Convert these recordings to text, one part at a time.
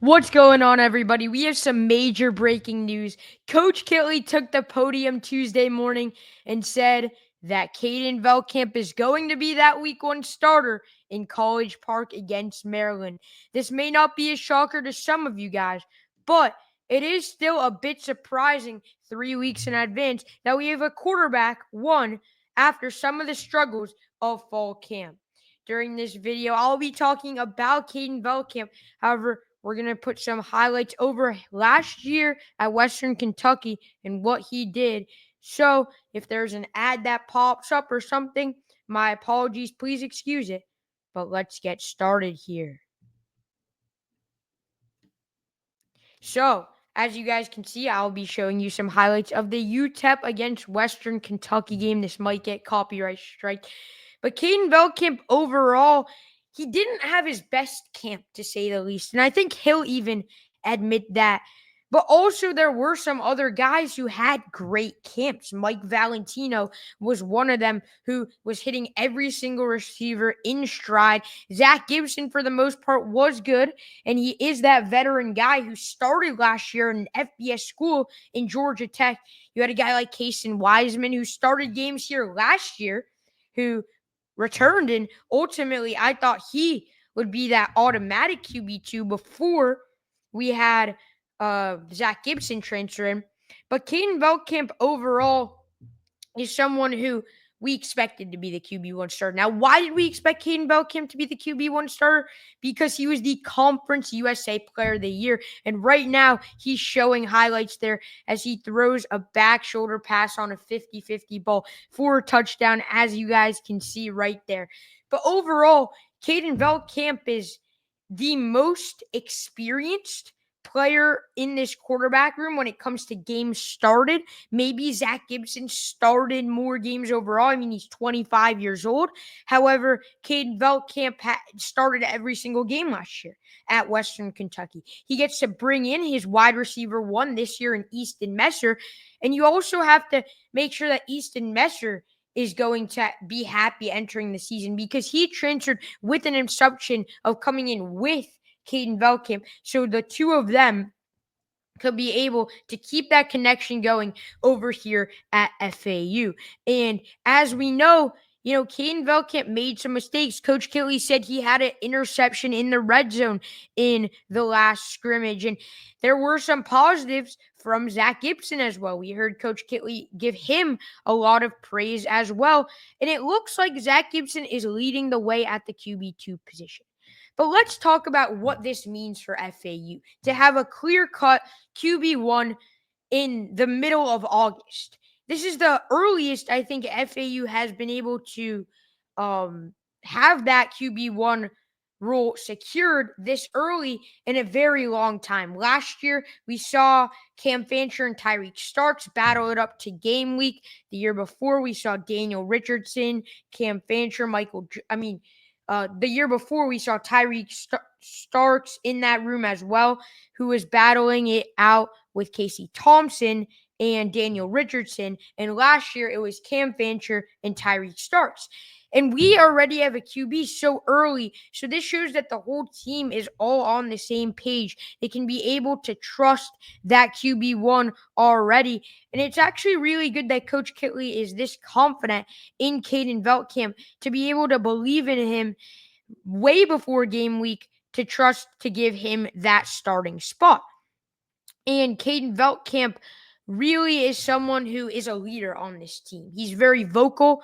What's going on, everybody? We have some major breaking news. Coach Kitley took the podium Tuesday morning and said that Caden Veltkamp is going to be that week one starter in College Park against Maryland. This may not be a shocker to some of you guys, but it is still a bit surprising 3 weeks in advance that we have a quarterback one after some of the struggles of fall camp. During this video, I'll be talking about Caden Veltkamp. However, we're going to put some highlights over last year at Western Kentucky and what he did. So if there's an ad that pops up or something, my apologies. Please excuse it. But let's get started here. So, as you guys can see, I'll be showing you some highlights of the UTEP against Western Kentucky game. This might get copyright strike. But Caden Veltkamp overall, he didn't have his best camp, to say the least. And I think he'll even admit that. But also, there were some other guys who had great camps. Mike Valentino was one of them who was hitting every single receiver in stride. Zach Gibson, for the most part, was good. And he is that veteran guy who started last year in an FBS school in Georgia Tech. You had a guy like Caden Wiseman who started games here last year, who returned, and ultimately I thought he would be that automatic QB2 before we had Zach Gibson transfer in. But Caden Veltkamp overall is someone who we expected to be the QB1 starter. Now, why did we expect Caden Veltkamp to be the QB1 starter? Because he was the Conference USA Player of the Year. And right now, he's showing highlights there as he throws a back shoulder pass on a 50-50 ball for a touchdown, as you guys can see right there. But overall, Caden Veltkamp is the most experienced player in this quarterback room when it comes to games started. Maybe Zach Gibson started more games overall. I mean, he's 25 years old. However, Caden Veltkamp started every single game last year at Western Kentucky. He gets to bring in his wide receiver one this year in Easton Messer. And you also have to make sure that Easton Messer is going to be happy entering the season because he transferred with an assumption of coming in with Caden Veltkamp. So the two of them could be able to keep that connection going over here at FAU. And as we know, Caden Veltkamp made some mistakes. Coach Kitley said he had an interception in the red zone in the last scrimmage. And there were some positives from Zach Gibson as well. We heard Coach Kitley give him a lot of praise as well. And it looks like Zach Gibson is leading the way at the QB2 position. But let's talk about what this means for FAU to have a clear-cut QB1 in the middle of August. This is the earliest I think FAU has been able to have that QB1 role secured this early in a very long time. Last year, we saw Cam Fancher and Tyreek Starks battle it up to game week. The year before, we saw Daniel Richardson, Cam Fancher, the year before, we saw Tyreek Starks in that room as well, who was battling it out with Casey Thompson and Daniel Richardson. And last year, it was Cam Fancher and Tyreek Starks. And we already have a QB so early. So this shows that the whole team is all on the same page. They can be able to trust that QB1 already. And it's actually really good that Coach Kitley is this confident in Caden Veltkamp to be able to believe in him way before game week to trust to give him that starting spot. And Caden Veltkamp really is someone who is a leader on this team. He's very vocal.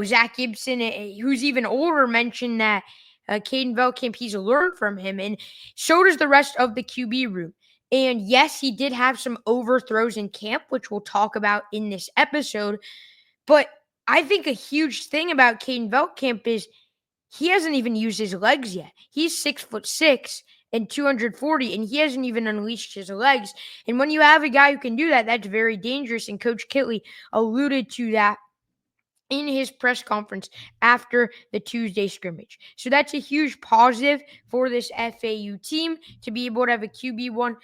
Zach Gibson, who's even older, mentioned that Caden Veltkamp, he's learned from him, and so does the rest of the QB room. And yes, he did have some overthrows in camp, which we'll talk about in this episode. But I think a huge thing about Caden Veltkamp is he hasn't even used his legs yet. He's 6'6" and 240, and he hasn't even unleashed his legs. And when you have a guy who can do that, that's very dangerous. And Coach Kitley alluded to that in his press conference after the Tuesday scrimmage. So that's a huge positive for this FAU team to be able to have a QB1.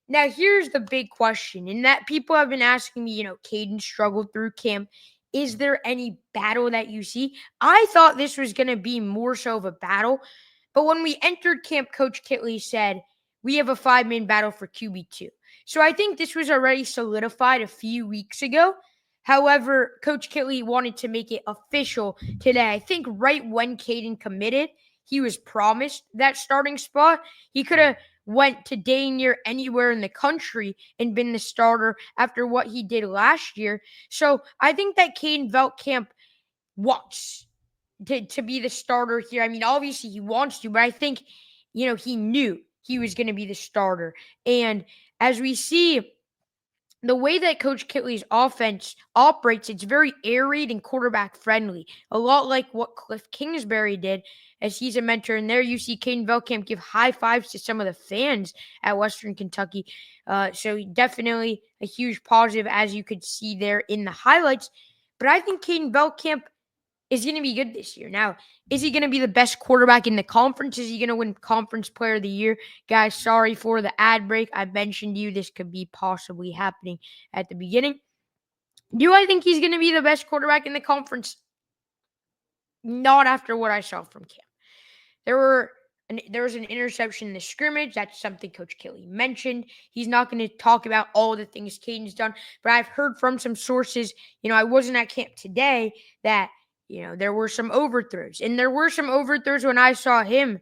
Now, here's the big question, and that people have been asking me, Caden struggled through camp. Is there any battle that you see? I thought this was going to be more so of a battle But when we entered camp, Coach Kitley said, we have a 5-man battle for QB2. So I think this was already solidified a few weeks ago. However, Coach Kitley wanted to make it official today. I think right when Caden committed, he was promised that starting spot. He could have went to dang near anywhere in the country and been the starter after what he did last year. So I think that Caden Veltkamp wants to be the starter here. I mean, obviously he wants to, but I think, he knew he was going to be the starter. And as we see, the way that Coach Kitley's offense operates, it's very air raid and quarterback friendly. A lot like what Cliff Kingsbury did, as he's a mentor. And there you see Caden Veltkamp give high fives to some of the fans at Western Kentucky. So definitely a huge positive, as you could see there in the highlights. But I think Caden Veltkamp is going to be good this year. Now, is he going to be the best quarterback in the conference? Is he going to win Conference Player of the Year? Guys, sorry for the ad break. I mentioned to you this could be possibly happening at the beginning. Do I think he's going to be the best quarterback in the conference? Not after what I saw from camp. There was an interception in the scrimmage. That's something Coach Kitley mentioned. He's not going to talk about all the things Caden's done, but I've heard from some sources, I wasn't at camp today, that, there were some overthrows. And there were some overthrows when I saw him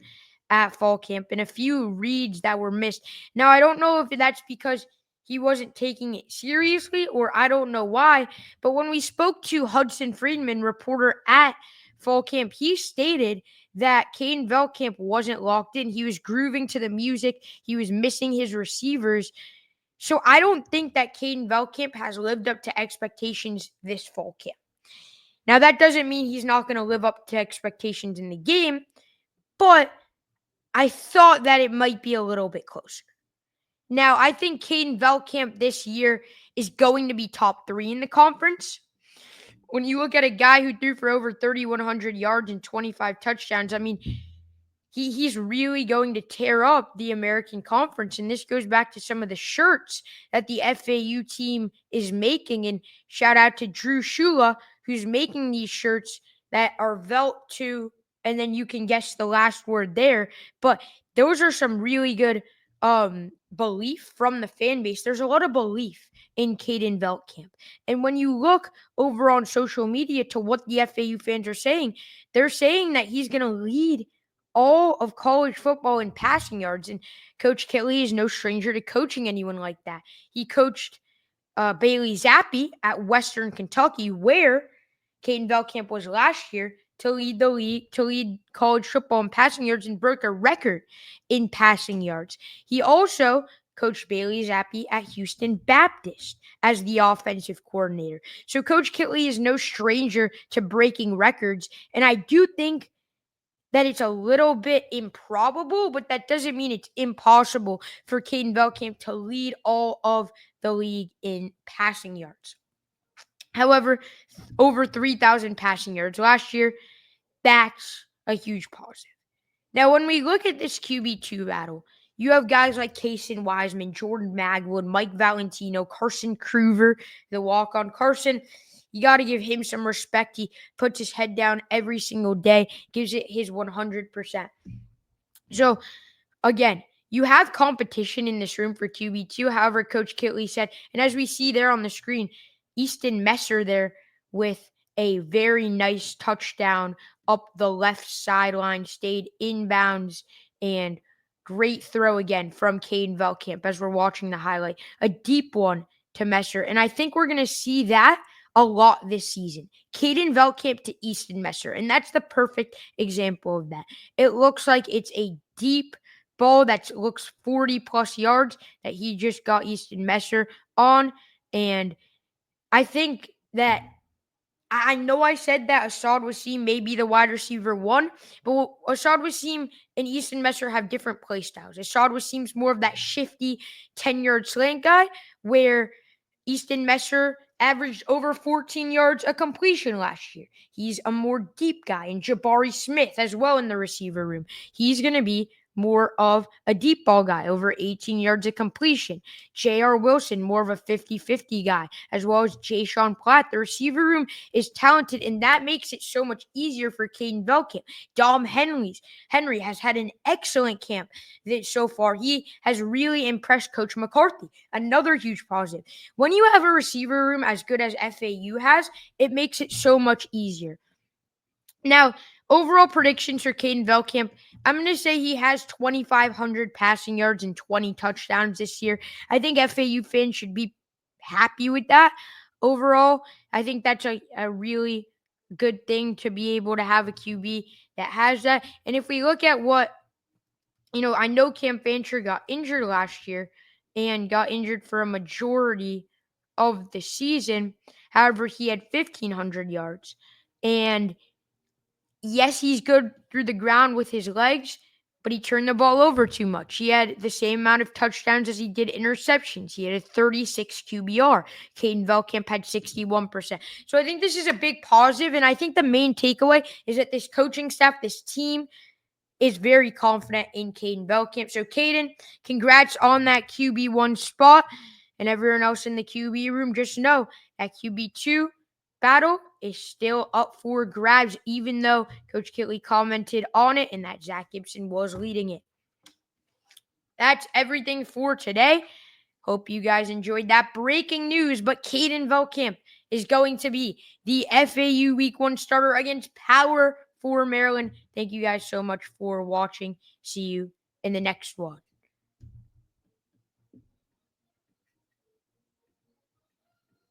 at fall camp and a few reads that were missed. Now, I don't know if that's because he wasn't taking it seriously or I don't know why, but when we spoke to Hudson Friedman, reporter at fall camp, he stated that Caden Veltkamp wasn't locked in. He was grooving to the music. He was missing his receivers. So I don't think that Caden Veltkamp has lived up to expectations this fall camp. Now, that doesn't mean he's not going to live up to expectations in the game, but I thought that it might be a little bit closer. Now, I think Caden Veltkamp this year is going to be top 3 in the conference. When you look at a guy who threw for over 3,100 yards and 25 touchdowns, I mean, he's really going to tear up the American Conference. And this goes back to some of the shirts that the FAU team is making. And shout out to Drew Shula, who's making these shirts that are Velt to, and then you can guess the last word there. But those are some really good belief from the fan base. There's a lot of belief in Caden Veltkamp. And when you look over on social media to what the FAU fans are saying, they're saying that he's going to lead all of college football in passing yards. And Coach Kitley is no stranger to coaching anyone like that. He coached Bailey Zappi at Western Kentucky, where Caden Veltkamp was last year, to lead the league, to lead college football in passing yards and broke a record in passing yards. He also coached Bailey Zappi at Houston Baptist as the offensive coordinator. So Coach Kitley is no stranger to breaking records. And I do think that it's a little bit improbable, but that doesn't mean it's impossible for Caden Veltkamp to lead all of the league in passing yards. However, over 3,000 passing yards last year, that's a huge positive. Now, when we look at this QB2 battle, you have guys like Cason Wiseman, Jordan Magwood, Mike Valentino, Carson Krueger, the walk-on. Carson, you got to give him some respect. He puts his head down every single day, gives it his 100%. So, again, you have competition in this room for QB2. However, Coach Kitley said, and as we see there on the screen, Easton Messer there with a very nice touchdown up the left sideline, stayed inbounds, and great throw again from Caden Veltkamp as we're watching the highlight. A deep one to Messer. And I think we're going to see that a lot this season. Caden Veltkamp to Easton Messer. And that's the perfect example of that. It looks like it's a deep ball that looks 40 plus yards that he just got Easton Messer on. And I think that I know I said that Assad Wasim may be the wide receiver 1, but Assad Wasim and Easton Messer have different play styles. Assad Wasim's more of that shifty 10-yard slant guy, where Easton Messer averaged over 14 yards a completion last year. He's a more deep guy, and Jabari Smith as well in the receiver room. He's going to be more of a deep ball guy, over 18 yards of completion. J.R. Wilson, more of a 50-50 guy, as well as Jay Sean Platt. The receiver room is talented, and that makes it so much easier for Caden Veltkamp. Dom Henry has had an excellent camp so far. He has really impressed Coach McCarthy. Another huge positive. When you have a receiver room as good as FAU has, it makes it so much easier. Now, overall predictions for Caden Veltkamp, I'm going to say he has 2,500 passing yards and 20 touchdowns this year. I think FAU fans should be happy with that. Overall, I think that's a really good thing to be able to have a QB that has that. And if we look at what, I know Cam Fancher got injured last year and got injured for a majority of the season. However, he had 1,500 yards. And yes, he's good through the ground with his legs, but he turned the ball over too much. He had the same amount of touchdowns as he did interceptions. He had a 36 QBR. Caden Veltkamp had 61%. So I think this is a big positive, and I think the main takeaway is that this coaching staff, this team, is very confident in Caden Veltkamp. So Caden, congrats on that QB1 spot. And everyone else in the QB room, just know that QB2 battle is still up for grabs, even though Coach Kitley commented on it and that Zach Gibson was leading it. That's everything for today. Hope you guys enjoyed that breaking news, but Caden Veltkamp is going to be the FAU Week 1 starter against Power for Maryland. Thank you guys so much for watching. See you in the next one.